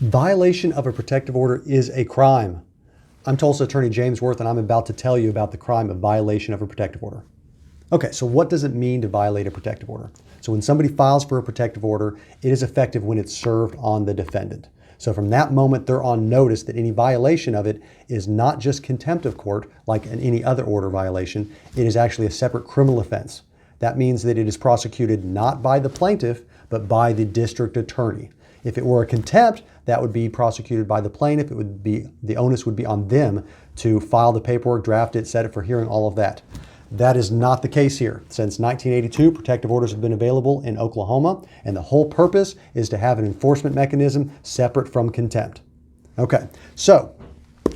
Violation of a protective order is a crime. I'm Tulsa attorney James Wirth, and I'm about to tell you about the crime of violation of a protective order. Okay, so what does it mean to violate a protective order? So when somebody files for a protective order, it is effective when it's served on the defendant. So from that moment, they're on notice that any violation of it is not just contempt of court, like in any other order violation. It is actually a separate criminal offense. That means that it is prosecuted not by the plaintiff, but by the district attorney. If it were a contempt, that would be prosecuted by the plaintiff. It would be, the onus would be on them to file the paperwork, draft it, set it for hearing, all of that. That is not the case here. Since 1982, protective orders have been available in Oklahoma, and the whole purpose is to have an enforcement mechanism separate from contempt. Okay, so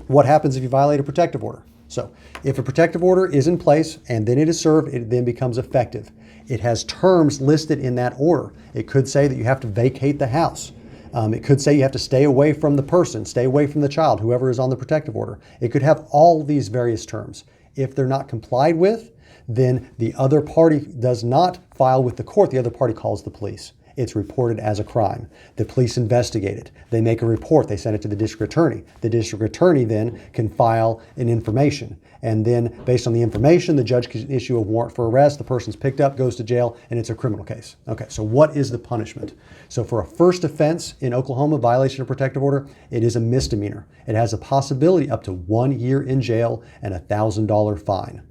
what happens if you violate a protective order? So if a protective order is in place and then it is served, it then becomes effective. It has terms listed in that order. It could say that you have to vacate the house. It could say you have to stay away from the person, stay away from the child, whoever is on the protective order. It could have all these various terms. If they're not complied with, then the other party does not file with the court. The other party calls the police. It's reported as a crime. The police investigate it. They make a report. They send it to the district attorney. The district attorney then can file an information. And then based on the information, the judge can issue a warrant for arrest. The person's picked up, goes to jail, and it's a criminal case. Okay, so what is the punishment? So for a first offense in Oklahoma, violation of protective order, it is a misdemeanor. It has a possibility up to 1 year in jail and a $1,000 fine.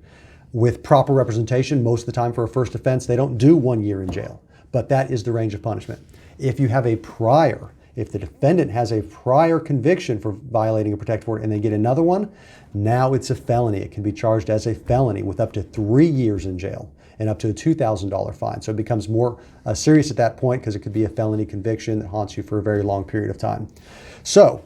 With proper representation, most of the time for a first offense, they don't do 1 year in jail. But that is the range of punishment. If you have if the defendant has a prior conviction for violating a protective order and they get another one, now it's a felony. It can be charged as a felony with up to 3 years in jail and up to a $2,000 fine. So it becomes more serious at that point because it could be a felony conviction that haunts you for a very long period of time. So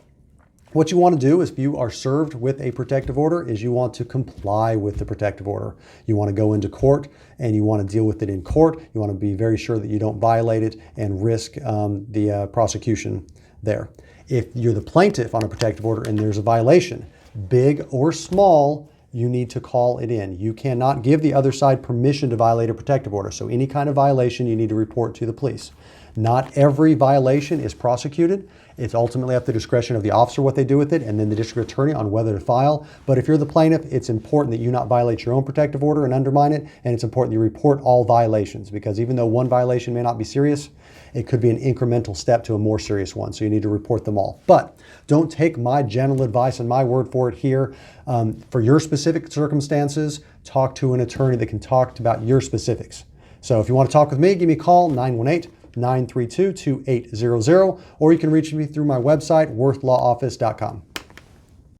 what you want to do if you are served with a protective order is you want to comply with the protective order. You want to go into court and you want to deal with it in court. You want to be very sure that you don't violate it and risk the prosecution there. If you're the plaintiff on a protective order and there's a violation, big or small, you need to call it in. You cannot give the other side permission to violate a protective order. So any kind of violation, you need to report to the police. Not every violation is prosecuted. It's ultimately at the discretion of the officer what they do with it and then the district attorney on whether to file. But if you're the plaintiff, it's important that you not violate your own protective order and undermine it. And it's important you report all violations because even though one violation may not be serious, it could be an incremental step to a more serious one. So you need to report them all. But don't take my general advice and my word for it here. For your specific circumstances, talk to an attorney that can talk about your specifics. So if you want to talk with me, give me a call, 918-932-2800, or you can reach me through my website, wirthlawoffice.com.